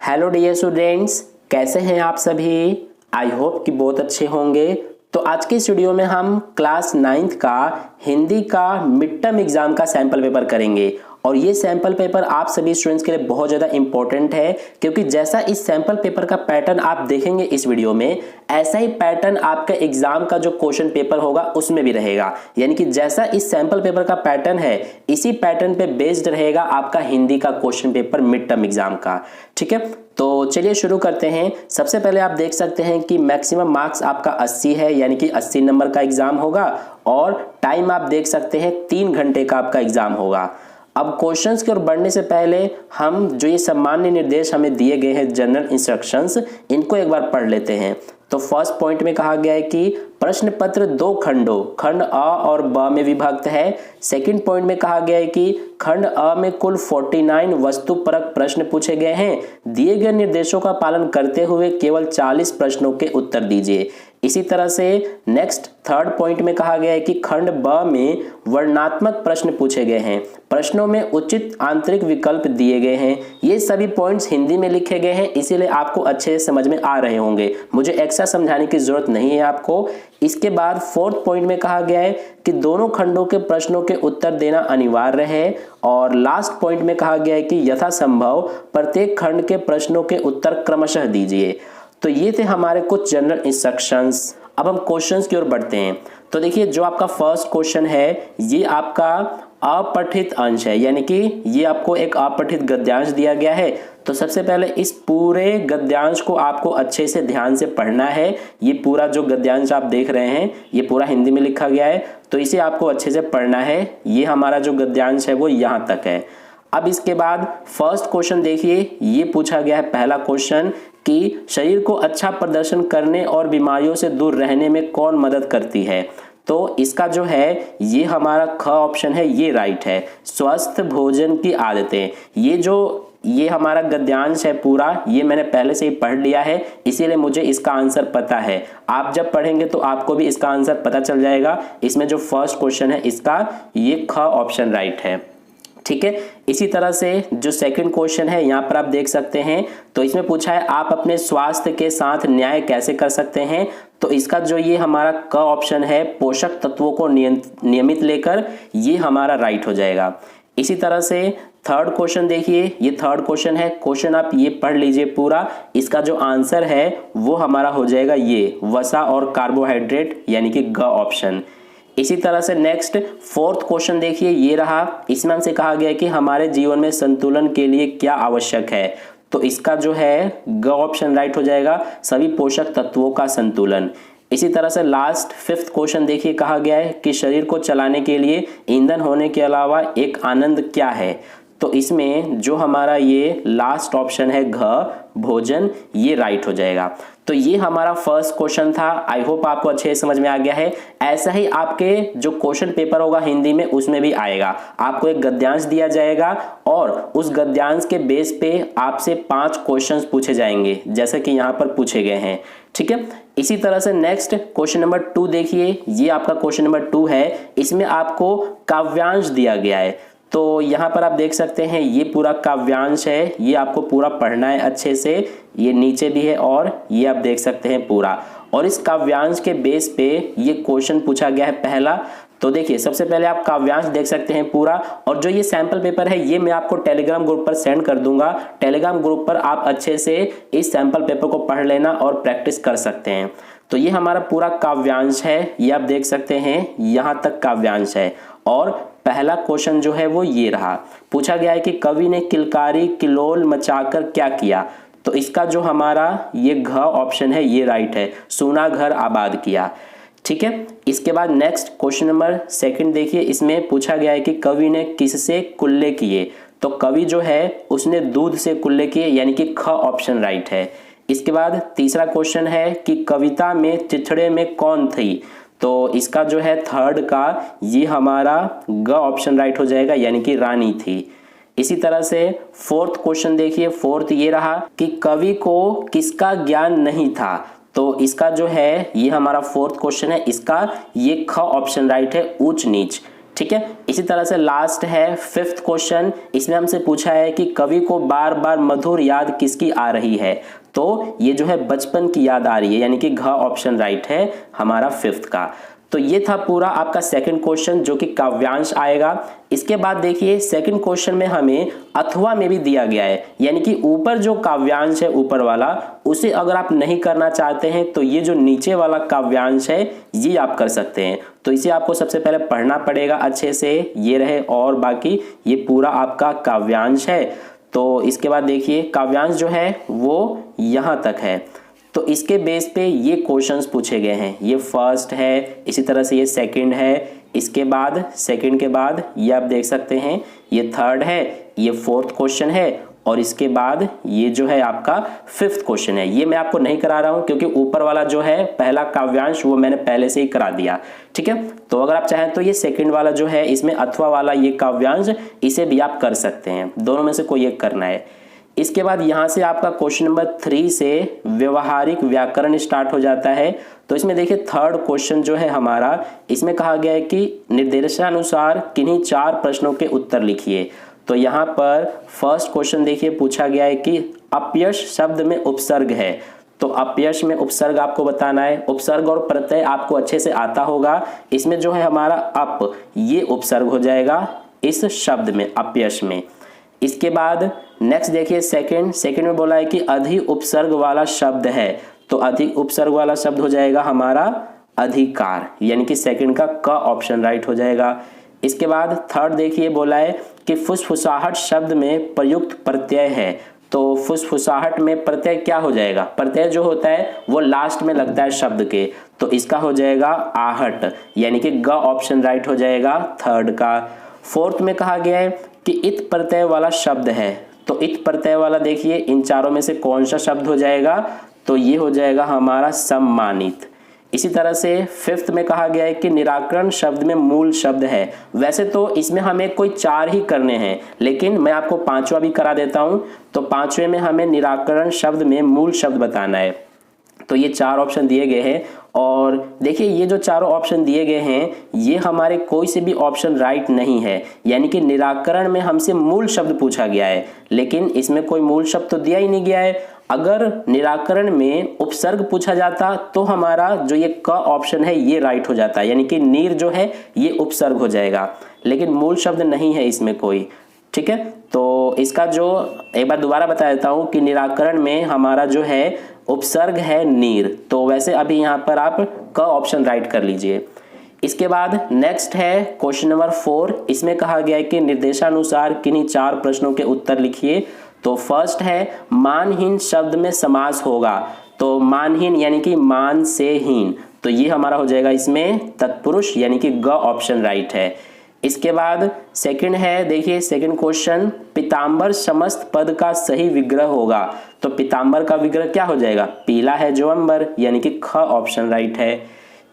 Hello dear students, कैसे हैं आप सभी। आई होप कि बहुत अच्छे होंगे। तो आज के इस वीडियो में हम क्लास 9th का हिंदी का मिड टर्म एग्जाम का सैंपल पेपर करेंगे और ये सैंपल पेपर आप सभी स्टूडेंट्स के लिए बहुत ज़्यादा इंपॉर्टेंट है, क्योंकि जैसा इस सैंपल पेपर का पैटर्न आप देखेंगे इस वीडियो में, ऐसा ही पैटर्न आपका एग्जाम का जो क्वेश्चन पेपर होगा उसमें भी रहेगा। यानी कि जैसा इस सैंपल पेपर का पैटर्न है, इसी पैटर्न पे बेस्ड रहेगा आपका हिंदी का question paper mid term exam का। ठीक है, तो चलिए शुरू करते हैं। सबसे पहले आप देख सकते हैं कि मैक्सिमम मार्क्स आपका 80 है, यानी कि 80 नंबर का एग्जाम होगा और टाइम आप देख सकते हैं 3 घंटे का आपका एग्जाम होगा। अब क्वेश्चंस की ओर बढ़ने से पहले हम जो ये सामान्य निर्देश हमें दिए गए हैं, जनरल इंस्ट्रक्शंस, इनको एक बार पढ़ लेते हैं। तो फर्स्ट पॉइंट में कहा गया है कि प्रश्न पत्र 2 खंडों, खंड अ और ब में विभक्त है। सेकंड पॉइंट में कहा गया है कि खंड अ में कुल 49 वस्तुपरक प्रश्न पूछे गए हैं। दिए गए निर्देशों का पालन करते हुए केवल 40 प्रश्नों के उत्तर दीजिए। इसी तरह से नेक्स्ट थर्ड पॉइंट में कहा गया है कि खंड ब में वर्णनात्मक प्रश्न पूछे गए हैं। प्रश्नों में उचित आंतरिक विकल्प दिए गए हैं। ये सभी पॉइंट्स हिंदी में लिखे गए हैं, इसीलिए आपको अच्छे से समझ में आ रहे होंगे, मुझे एक्स्ट्रा समझाने की जरूरत नहीं है आपको। इसके बाद फोर्थ पॉइंट में कहा गया है कि दोनों खंडों के प्रश्नों के उत्तर देना अनिवार्य है। और लास्ट पॉइंट में कहा गया है कि यथासंभव प्रत्येक खंड के प्रश्नों के उत्तर क्रमशः दीजिए। तो ये थे हमारे कुछ जनरल इंस्ट्रक्शंस। अब हम क्वेश्चंस की ओर बढ़ते हैं। तो देखिए, जो आपका फर्स्ट क्वेश्चन है ये आपका अपठित अंश है, यानी कि ये आपको एक अपठित गद्यांश दिया गया है। तो सबसे पहले इस पूरे गद्यांश को आपको अच्छे से ध्यान से पढ़ना है। ये पूरा जो गद्यांश आप देख रहे हैं ये पूरा हिंदी में लिखा गया है, तो इसे आपको अच्छे से पढ़ना है। ये हमारा जो गद्यांश है वो यहाँ तक है। अब इसके बाद फर्स्ट क्वेश्चन देखिए, ये पूछा गया है पहला क्वेश्चन कि शरीर को अच्छा प्रदर्शन करने और बीमारियों से दूर रहने में कौन मदद करती है। तो इसका जो है ये हमारा ख ऑप्शन है, ये राइट है। स्वस्थ भोजन की आदतें, ये हमारा गद्यांश है पूरा, ये मैंने पहले से ही पढ़ लिया है, इसीलिए मुझे इसका आंसर पता है। आप जब पढ़ेंगे तो आपको भी इसका आंसर पता चल जाएगा। इसमें जो फर्स्ट क्वेश्चन है इसका ये ख ऑप्शन राइट है। ठीक है, इसी तरह से जो सेकंड क्वेश्चन है यहाँ पर आप देख सकते हैं, तो इसमें पूछा है आप अपने स्वास्थ्य के साथ न्याय कैसे कर सकते हैं। तो इसका जो ये हमारा क ऑप्शन है, पोषक तत्वों को नियमित लेकर, ये हमारा राइट हो जाएगा। इसी तरह से थर्ड क्वेश्चन देखिए, ये थर्ड क्वेश्चन है, क्वेश्चन आप ये पढ़ लीजिए पूरा। इसका जो आंसर है वो हमारा हो जाएगा ये वसा और कार्बोहाइड्रेट, यानी कि ग ऑप्शन। इसी तरह से नेक्स्ट फोर्थ क्वेश्चन देखिए, ये रहा। इसमें हमसे कहा गया है कि हमारे जीवन में संतुलन के लिए क्या आवश्यक है। तो इसका जो है ग ऑप्शन राइट हो जाएगा, सभी पोषक तत्वों का संतुलन। इसी तरह से लास्ट फिफ्थ क्वेश्चन देखिए, कहा गया है कि शरीर को चलाने के लिए ईंधन होने के अलावा एक आनंद क्या है। तो इसमें जो हमारा ये लास्ट ऑप्शन है घ भोजन, ये राइट हो जाएगा। तो ये हमारा फर्स्ट क्वेश्चन था। आई होप आपको अच्छे से समझ में आ गया है। ऐसा ही आपके जो क्वेश्चन पेपर होगा हिंदी में उसमें भी आएगा। आपको एक गद्यांश दिया जाएगा और उस गद्यांश के बेस पे आपसे 5 क्वेश्चंस पूछे जाएंगे, जैसे कि यहाँ पर पूछे गए हैं। ठीक है, इसी तरह से नेक्स्ट क्वेश्चन नंबर 2 देखिए, ये आपका क्वेश्चन नंबर 2 है। इसमें आपको काव्यांश दिया गया है। तो यहाँ पर आप देख सकते हैं ये पूरा काव्यांश है, ये आपको पूरा पढ़ना है अच्छे से। ये नीचे भी है और ये आप देख सकते हैं पूरा। और इस काव्यांश के बेस पे ये क्वेश्चन पूछा गया है पहला। तो देखिए, सबसे पहले आप काव्यांश देख सकते हैं पूरा, और जो ये सैंपल पेपर है ये मैं आपको टेलीग्राम ग्रुप पर सेंड कर दूंगा। टेलीग्राम ग्रुप पर आप अच्छे से इस सैंपल पेपर को पढ़ लेना और प्रैक्टिस कर सकते हैं। तो ये हमारा पूरा काव्यांश है, ये आप देख सकते हैं, यहाँ तक काव्यांश है। और पहला क्वेश्चन जो है वो ये रहा, पूछा गया है कि कवि ने किलकारी किलोल मचाकर क्या किया। तो इसका जो हमारा ये घ ऑप्शन है ये राइट है, सूना घर आबाद किया। ठीक है, इसके बाद नेक्स्ट क्वेश्चन नंबर 2 देखिए, इसमें पूछा गया है कि कवि ने किससे कुल्ले किए। तो कवि जो है उसने दूध से कुल्ले किए, यानी कि ख ऑप्शन राइट है। इसके बाद तीसरा क्वेश्चन है कि कविता में चिथड़े में कौन थी। तो इसका जो है थर्ड का ये हमारा ग ऑप्शन राइट हो जाएगा, यानी कि रानी थी। इसी तरह से फोर्थ क्वेश्चन देखिए, फोर्थ ये रहा कि कवि को किसका ज्ञान नहीं था। तो इसका जो है ये हमारा फोर्थ क्वेश्चन है, इसका ये ख ऑप्शन राइट है, ऊंच नीच। ठीक है। इसी तरह से लास्ट है 5th क्वेश्चन, इसमें हमसे पूछा है कि कवि को बार बार मधुर याद किसकी आ रही है, तो ये जो है बचपन की याद आ रही है, यानी कि घ ऑप्शन राइट है हमारा 5th का। तो ये था पूरा आपका सेकंड क्वेश्चन जो कि काव्यांश आएगा। इसके बाद देखिए सेकंड क्वेश्चन में हमें अथवा में भी दिया गया है, यानी कि ऊपर जो काव्यांश है ऊपर वाला, उसे अगर आप नहीं करना चाहते हैं तो ये जो नीचे वाला काव्यांश है ये आप कर सकते हैं। तो इसे आपको सबसे पहले पढ़ना पड़ेगा अच्छे से, ये रहे, और बाकी ये पूरा आपका काव्यांश है। तो इसके बाद देखिए काव्यांश जो है वो यहाँ तक है, तो इसके बेस पे ये क्वेश्चंस पूछे गए हैं। ये फर्स्ट है, इसी तरह से ये सेकंड है, इसके बाद सेकंड के बाद ये आप देख सकते हैं ये थर्ड है, ये 4th क्वेश्चन है, और इसके बाद ये जो है आपका 5th क्वेश्चन है। ये मैं आपको नहीं करा रहा हूं क्योंकि ऊपर वाला जो है पहला काव्यांश वो मैंने पहले से ही करा दिया, ठीक है। तो अगर आप चाहें तो ये सेकंड वाला जो है इसमें अथवा वाला ये काव्यांश, इसे भी आप कर सकते हैं, दोनों में से कोई एक करना है। इसके बाद यहाँ से आपका क्वेश्चन नंबर 3 से व्यवहारिक व्याकरण स्टार्ट हो जाता है। तो इसमें देखिए थर्ड क्वेश्चन जो है हमारा, इसमें कहा गया है कि निर्देशानुसार किन्हीं 4 प्रश्नों के उत्तर लिखिए। तो यहाँ पर फर्स्ट क्वेश्चन देखिए पूछा गया है कि अपयश शब्द में उपसर्ग है, तो अपयश में उपसर्ग आपको बताना है। उपसर्ग और प्रत्यय आपको अच्छे से आता होगा। इसमें जो है हमारा अप, ये उपसर्ग हो जाएगा इस शब्द में, अपयश में। इसके बाद नेक्स्ट देखिए सेकंड में बोला है कि अधिक उपसर्ग वाला शब्द है, तो अधिक उपसर्ग वाला शब्द हो जाएगा हमारा अधिकार, यानी कि सेकंड का क ऑप्शन राइट हो जाएगा। इसके बाद थर्ड देखिए बोला है कि फुसफुसाहट शब्द में प्रयुक्त प्रत्यय है, तो फुसफुसाहट में प्रत्यय क्या हो जाएगा, प्रत्यय जो होता है वो लास्ट में लगता है शब्द के, तो इसका हो जाएगा आहट, यानी कि ग ऑप्शन राइट हो जाएगा थर्ड का। 4th में कहा गया है कि इत प्रत्यय वाला शब्द है, तो इत प्रत्यय वाला देखिए इन चारों में से कौन सा शब्द हो जाएगा, तो ये हो जाएगा हमारा सम्मानित। इसी तरह से 5th में कहा गया है कि निराकरण शब्द में मूल शब्द है। वैसे तो इसमें हमें कोई 4 ही करने हैं, लेकिन मैं आपको 5वां भी करा देता हूं। तो 5वें में हमें निराकरण शब्द में मूल शब्द बताना है। तो ये 4 ऑप्शन दिए गए हैं, और देखिए ये जो चारों ऑप्शन दिए गए हैं ये हमारे कोई से भी ऑप्शन राइट नहीं है, यानी कि निराकरण में हमसे मूल शब्द पूछा गया है, लेकिन इसमें कोई मूल शब्द तो दिया ही नहीं गया है। अगर निराकरण में उपसर्ग पूछा जाता तो हमारा जो ये क ऑप्शन है ये राइट हो जाता है, यानी कि नीर जो है ये उपसर्ग हो जाएगा, लेकिन मूल शब्द नहीं है इसमें कोई, ठीक है। तो इसका जो एक बार दोबारा बता देता हूं कि निराकरण में हमारा जो है उपसर्ग है नीर, तो वैसे अभी यहाँ पर आप क ऑप्शन राइट कर लीजिए। इसके बाद नेक्स्ट है क्वेश्चन नंबर 4, इसमें कहा गया है कि निर्देशानुसार किन्हीं 4 प्रश्नों के उत्तर लिखिए। तो फर्स्ट है मानहीन शब्द में समास होगा, तो मानहीन यानी कि मान से हीन, तो ये हमारा हो जाएगा इसमें तत्पुरुष, यानी कि ग ऑप्शन राइट है। इसके बाद सेकंड है, देखिए सेकंड क्वेश्चन, पीतांबर समस्त पद का सही विग्रह होगा, तो पीतांबर का विग्रह क्या हो जाएगा, पीला है जो अंबर, यानी कि ख ऑप्शन राइट है।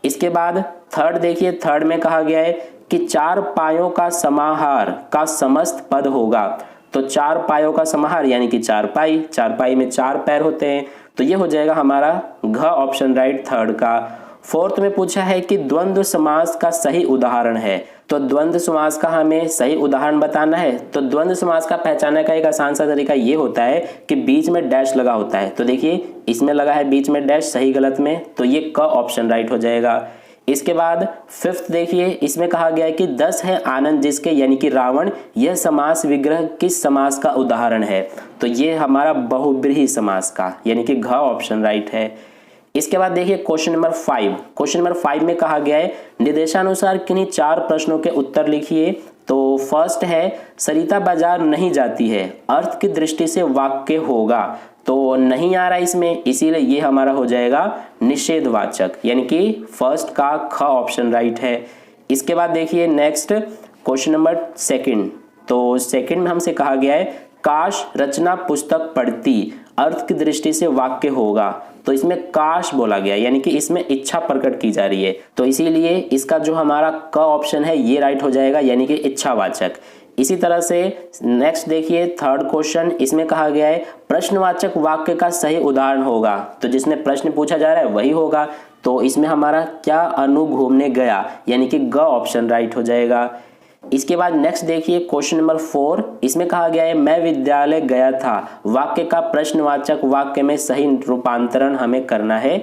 इसके बाद थर्ड देखिए, थर्ड में कहा गया है कि 4 पायों का समाहार का समस्त पद होगा, तो 4 पायों का समाहार यानी कि चारपाई में 4 पैर होते हैं, तो ये हो जाएगा हमारा घ ऑप्शन राइट थर्ड का। 4th में पूछा है कि द्वंद्व समास का सही उदाहरण है, तो द्वंद्व समास का हमें सही उदाहरण बताना है। तो द्वंद्व समास का पहचानने का एक आसान सा तरीका ये होता है कि बीच में डैश लगा होता है, तो देखिए इसमें लगा है बीच में डैश, सही गलत में, तो ये क ऑप्शन राइट हो जाएगा। इसके बाद 5th देखिए, इसमें कहा गया है कि 10 है आनंद जिसके, यानी कि रावण, यह समास विग्रह किस समास का उदाहरण है, तो ये हमारा बहुब्रीहि समास का, यानी कि घ ऑप्शन राइट है। इसके बाद देखिए क्वेश्चन नंबर 5 में कहा गया है निर्देशानुसार किन्हीं 4 प्रश्नों के उत्तर लिखिए। तो फर्स्ट है सरिता बाजार नहीं जाती है, अर्थ की दृष्टि से वाक्य होगा, तो नहीं आ रहा इसमें, इसीलिए ये हमारा हो जाएगा निषेधवाचक, यानी कि फर्स्ट का ख ऑप्शन राइट है। इसके बाद देखिए नेक्स्ट क्वेश्चन नंबर 2, तो सेकंड में हमसे कहा गया है काश रचना पुस्तक पढ़ती, अर्थ की दृष्टि से वाक्य होगा, तो इसमें काश बोला गया, यानी कि इसमें इच्छा प्रकट की जा रही है, तो इसीलिए इसका जो हमारा क ऑप्शन है ये राइट हो जाएगा, यानी कि इच्छावाचक। इसी तरह से नेक्स्ट देखिए थर्ड क्वेश्चन, इसमें कहा गया है प्रश्नवाचक वाक्य का सही उदाहरण होगा, तो जिसमें प्रश्न पूछा जा रहा है वही होगा, तो इसमें हमारा क्या अनु घूमने गया, यानी कि ग ऑप्शन राइट हो जाएगा। इसके बाद नेक्स्ट देखिए क्वेश्चन नंबर 4, इसमें कहा गया है मैं विद्यालय गया था, वाक्य का प्रश्नवाचक वाक्य में सही रूपांतरण हमें करना है।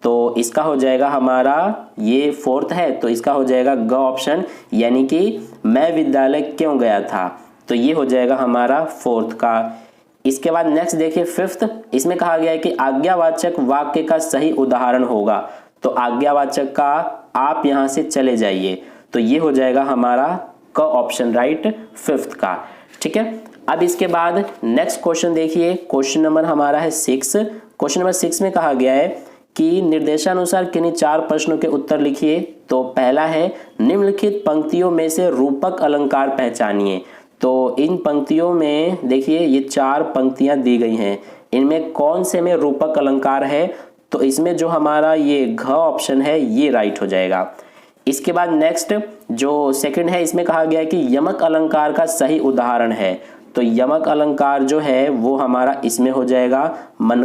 तो इसका हो जाएगा हमारा, ये 4th है तो इसका हो जाएगा ग ऑप्शन, यानी कि मैं विद्यालय क्यों गया था। तो ये हो जाएगा हमारा 4th का। इसके बाद नेक्स्ट देखिए 5th, इसमें कहा गया है कि आज्ञावाचक वाक्य का सही उदाहरण होगा। तो आज्ञावाचक का आप यहां से चले जाइए, तो ये हो जाएगा हमारा क ऑप्शन राइट 5th का। ठीक है, अब इसके बाद नेक्स्ट क्वेश्चन देखिए, क्वेश्चन नंबर हमारा है 6। क्वेश्चन नंबर 6 में कहा गया है कि निर्देशानुसार किन्हीं 4 प्रश्नों के उत्तर लिखिए। तो पहला है निम्नलिखित पंक्तियों में से रूपक अलंकार पहचानिए। तो इन पंक्तियों में देखिए ये 4 पंक्तियां दी गई हैं, इनमें कौन से में रूपक अलंकार है। तो इसमें जो हमारा ये घ ऑप्शन है ये राइट हो जाएगा। इसके बाद नेक्स्ट जो सेकंड है, इसमें कहा गया है कि यमक अलंकार का सही उदाहरण है। तो यमक अलंकार जो है वो हमारा इसमें हो जाएगा मन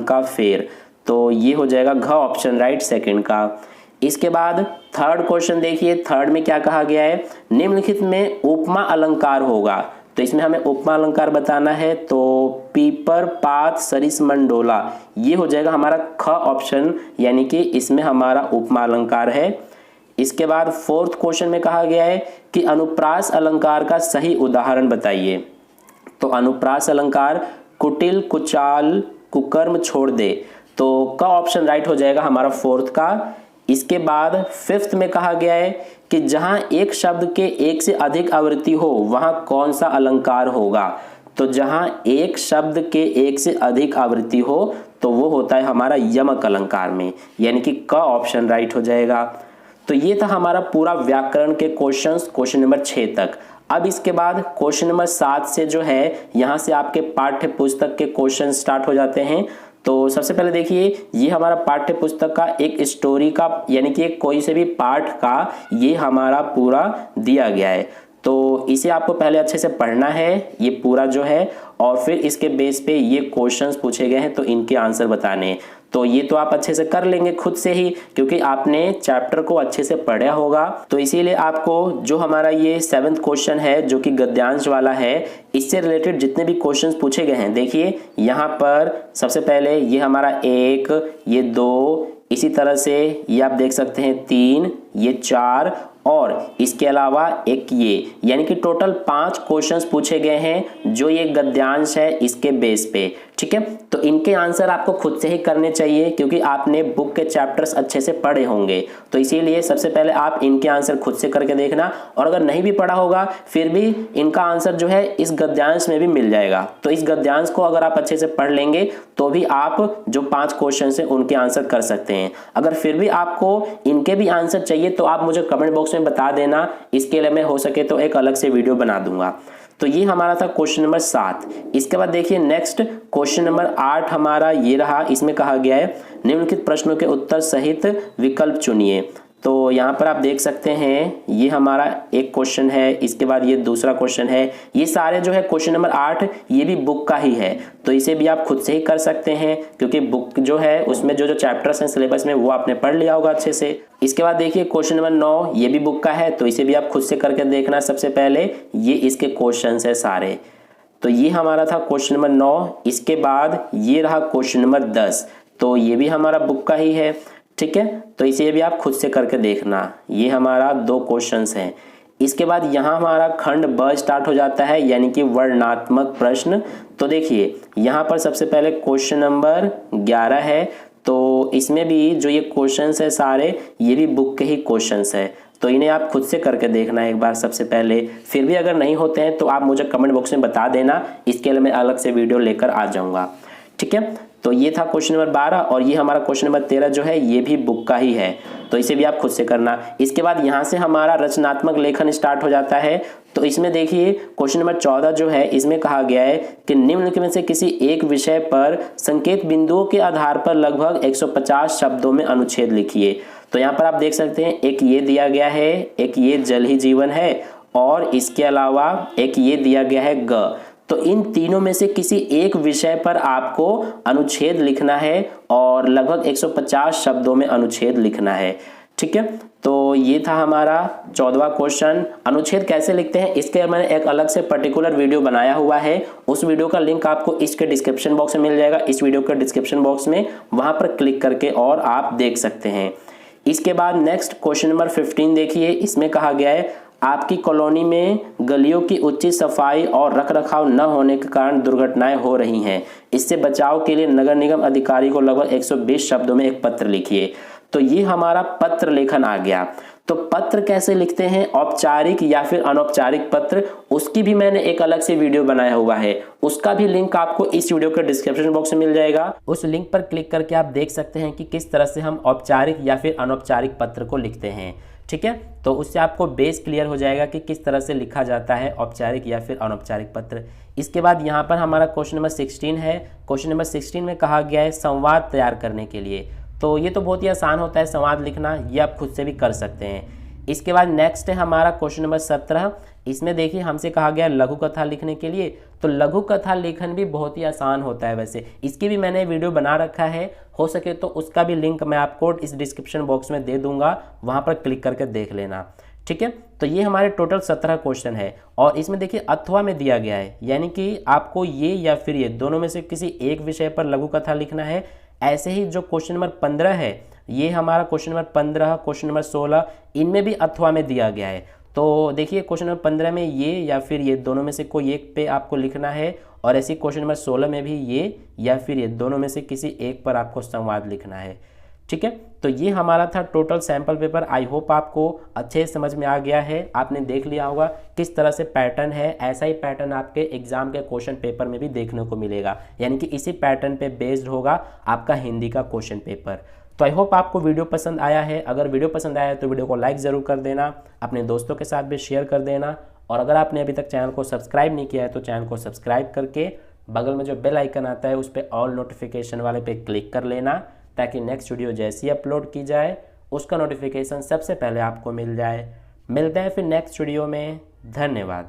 का फेर। तो ये हो जाएगा घ ऑप्शन राइट सेकंड का। इसके बाद थर्ड क्वेश्चन देखिए, थर्ड में क्या कहा गया है, निम्नलिखित में उपमा अलंकार होगा। तो इसमें हमें उपमा अलंकार बताना है। तो पीपर पात सरिस मंडोला, ये हो जाएगा हमारा ख ऑप्शन, यानी कि इसमें हमारा उपमा अलंकार है। इसके बाद फोर्थ क्वेश्चन में कहा गया है कि अनुप्रास अलंकार का सही उदाहरण बताइए। तो अनुप्रास अलंकार कुटिल कुचाल कुकर्म छोड़ दे, तो का ऑप्शन राइट हो जाएगा हमारा 4th का। इसके बाद 5th में कहा गया है कि जहां एक शब्द के एक से अधिक आवृत्ति हो वहां कौन सा अलंकार होगा। तो जहां एक शब्द के एक से अधिक आवृत्ति हो तो वो होता है हमारा यमक अलंकार में, यानी कि का ऑप्शन राइट हो जाएगा। तो ये था हमारा पूरा व्याकरण के क्वेश्चंस क्वेश्चन नंबर 6 तक। अब इसके बाद क्वेश्चन नंबर 7 से जो है यहाँ से आपके पाठ्य पुस्तक के क्वेश्चन स्टार्ट हो जाते हैं। तो सबसे पहले देखिए ये हमारा पाठ्य पुस्तक का एक स्टोरी का, यानी कि कोई से भी पाठ का ये हमारा पूरा दिया गया है। तो इसे आपको पहले अच्छे से पढ़ना है ये पूरा जो है, और फिर इसके बेस पे ये क्वेश्चंस पूछे गए हैं तो इनके आंसर बताने हैं। तो ये तो आप अच्छे से कर लेंगे खुद से ही, क्योंकि आपने चैप्टर को अच्छे से पढ़ा होगा। तो इसीलिए आपको जो हमारा ये 7th क्वेश्चन है जो कि गद्यांश वाला है, इससे रिलेटेड जितने भी क्वेश्चंस पूछे गए हैं, देखिए यहाँ पर सबसे पहले ये हमारा 1, ये 2, इसी तरह से ये आप देख सकते हैं 3, ये 4 और इसके अलावा एक ये, यानी कि टोटल 5 क्वेश्चंस पूछे गए हैं जो ये गद्यांश है इसके बेस पे। ठीक है, तो इनके आंसर आपको खुद से ही करने चाहिए क्योंकि आपने बुक के चैप्टर्स अच्छे से पढ़े होंगे। तो इसीलिए सबसे पहले आप इनके आंसर खुद से करके देखना, और अगर नहीं भी पढ़ा होगा फिर भी इनका आंसर जो है इस गद्यांश में भी मिल जाएगा। तो इस गद्यांश को अगर आप अच्छे से पढ़ लेंगे तो भी आप जो 5 क्वेश्चन है उनके आंसर कर सकते हैं। अगर फिर भी आपको इनके भी आंसर चाहिए तो आप मुझे कमेंट बॉक्स में बता देना, इसके लिए मैं हो सके तो एक अलग से वीडियो बना दूंगा। तो ये हमारा था क्वेश्चन नंबर 7। इसके बाद देखिए नेक्स्ट क्वेश्चन नंबर 8 हमारा ये रहा। इसमें कहा गया है निम्नलिखित प्रश्नों के उत्तर सहित विकल्प चुनिए। तो यहाँ पर आप देख सकते हैं ये हमारा एक क्वेश्चन है, इसके बाद ये दूसरा क्वेश्चन है। ये सारे जो है क्वेश्चन नंबर 8 ये भी बुक का ही है, तो इसे भी आप खुद से ही कर सकते हैं क्योंकि बुक जो है उसमें जो चैप्टर्स हैं सिलेबस में वो आपने पढ़ लिया होगा अच्छे से। इसके बाद देखिए क्वेश्चन नंबर 9 ये भी बुक का है, तो इसे भी आप खुद से करके देखना। सबसे पहले ये इसके क्वेश्चन है सारे। तो ये हमारा था क्वेश्चन नंबर 9। इसके बाद ये रहा क्वेश्चन नंबर 10, तो ये भी हमारा बुक का ही है। ठीक है, तो इसे भी आप खुद से करके देखना। ये हमारा 2 क्वेश्चंस हैं। इसके बाद यहाँ हमारा खंड ब स्टार्ट हो जाता है, यानी कि वर्णनात्मक प्रश्न। तो देखिए यहाँ पर सबसे पहले क्वेश्चन नंबर 11 है, तो इसमें भी जो ये क्वेश्चंस है सारे ये भी बुक के ही क्वेश्चंस है, तो इन्हें आप खुद से करके देखना एक बार सबसे पहले। फिर भी अगर नहीं होते हैं तो आप मुझे कमेंट बॉक्स में बता देना, इसके लिए मैं अलग से वीडियो लेकर आ जाऊंगा। ठीक है, तो ये था क्वेश्चन नंबर 12 और ये हमारा क्वेश्चन नंबर 13 जो है ये भी बुक का ही है, तो इसे भी आप खुद से करना। इसके बाद यहाँ से हमारा रचनात्मक लेखन स्टार्ट हो जाता है। तो इसमें देखिए क्वेश्चन नंबर 14 जो है इसमें कहा गया है कि निम्नलिखित में से किसी एक विषय पर संकेत बिंदुओं के आधार पर लगभग 150 शब्दों में अनुच्छेद लिखिए। तो यहाँ पर आप देख सकते हैं एक ये दिया गया है, एक ये जल ही जीवन है, और इसके अलावा एक ये दिया गया है ग। तो इन तीनों में से किसी एक विषय पर आपको अनुच्छेद लिखना है और लगभग 150 शब्दों में अनुच्छेद लिखना है। ठीक है, तो ये था हमारा 14वां क्वेश्चन। अनुच्छेद कैसे लिखते हैं इसके मैंने एक अलग से पर्टिकुलर वीडियो बनाया हुआ है, उस वीडियो का लिंक आपको इसके डिस्क्रिप्शन बॉक्स में मिल जाएगा, इस वीडियो के डिस्क्रिप्शन बॉक्स में, वहां पर क्लिक करके और आप देख सकते हैं। इसके बाद नेक्स्ट क्वेश्चन नंबर 15 देखिए, इसमें कहा गया है आपकी कॉलोनी में गलियों की उचित सफाई और रखरखाव न होने के कारण दुर्घटनाएं हो रही हैं, इससे बचाव के लिए नगर निगम अधिकारी को लगभग 120 शब्दों में एक पत्र लिखिए। तो ये हमारा पत्र लेखन आ गया। तो पत्र कैसे लिखते हैं, औपचारिक या फिर अनौपचारिक पत्र, उसकी भी मैंने एक अलग से वीडियो बनाया हुआ है, उसका भी लिंक आपको इस वीडियो के डिस्क्रिप्शन बॉक्स में मिल जाएगा। उस लिंक पर क्लिक करके आप देख सकते हैं कि किस तरह से हम औपचारिक या फिर अनौपचारिक पत्र को लिखते हैं। ठीक है, तो उससे आपको बेस क्लियर हो जाएगा कि किस तरह से लिखा जाता है औपचारिक या फिर अनौपचारिक पत्र। इसके बाद यहाँ पर हमारा क्वेश्चन नंबर 16 है। क्वेश्चन नंबर 16 में कहा गया है संवाद तैयार करने के लिए। तो ये तो बहुत ही आसान होता है संवाद लिखना, ये आप खुद से भी कर सकते हैं। इसके बाद नेक्स्ट है हमारा क्वेश्चन नंबर 17। इसमें देखिए हमसे कहा गया लघु कथा लिखने के लिए। तो लघु कथा लेखन भी बहुत ही आसान होता है, वैसे इसकी भी मैंने वीडियो बना रखा है, हो सके तो उसका भी लिंक मैं आपको इस डिस्क्रिप्शन बॉक्स में दे दूंगा, वहां पर क्लिक करके देख लेना। ठीक है, तो ये हमारे टोटल 17 क्वेश्चन है और इसमें देखिए अथवा में दिया गया है, यानी कि आपको ये या फिर ये दोनों में से किसी एक विषय पर लघु कथा लिखना है। ऐसे ही जो क्वेश्चन नंबर 15 है, ये हमारा क्वेश्चन नंबर 15, क्वेश्चन नंबर 16, इनमें भी अथवा में दिया गया है। तो देखिए क्वेश्चन नंबर 15 में ये या फिर ये दोनों में से कोई एक पे आपको लिखना है, और ऐसे क्वेश्चन नंबर 16 में भी ये या फिर ये दोनों में से किसी एक पर आपको संवाद लिखना है। ठीक है, तो ये हमारा था total sample paper. I hope आपको अच्छे समझ में आ गया है, आपने देख लिया होगा किस तरह से पैटर्न है। ऐसा ही पैटर्न आपके एग्जाम के क्वेश्चन पेपर में भी देखने को मिलेगा, यानी कि इसी पैटर्न पे बेस्ड होगा आपका हिंदी का क्वेश्चन पेपर। तो आई होप आपको वीडियो पसंद आया है। अगर वीडियो पसंद आया है तो वीडियो को लाइक ज़रूर कर देना, अपने दोस्तों के साथ भी शेयर कर देना, और अगर आपने अभी तक चैनल को सब्सक्राइब नहीं किया है तो चैनल को सब्सक्राइब करके बगल में जो बेल आइकन आता है उस पर ऑल नोटिफिकेशन वाले पे क्लिक कर लेना, ताकि नेक्स्ट वीडियो जैसी ही अपलोड की जाए उसका नोटिफिकेशन सबसे पहले आपको मिल जाए। मिलते हैं फिर नेक्स्ट वीडियो में। धन्यवाद।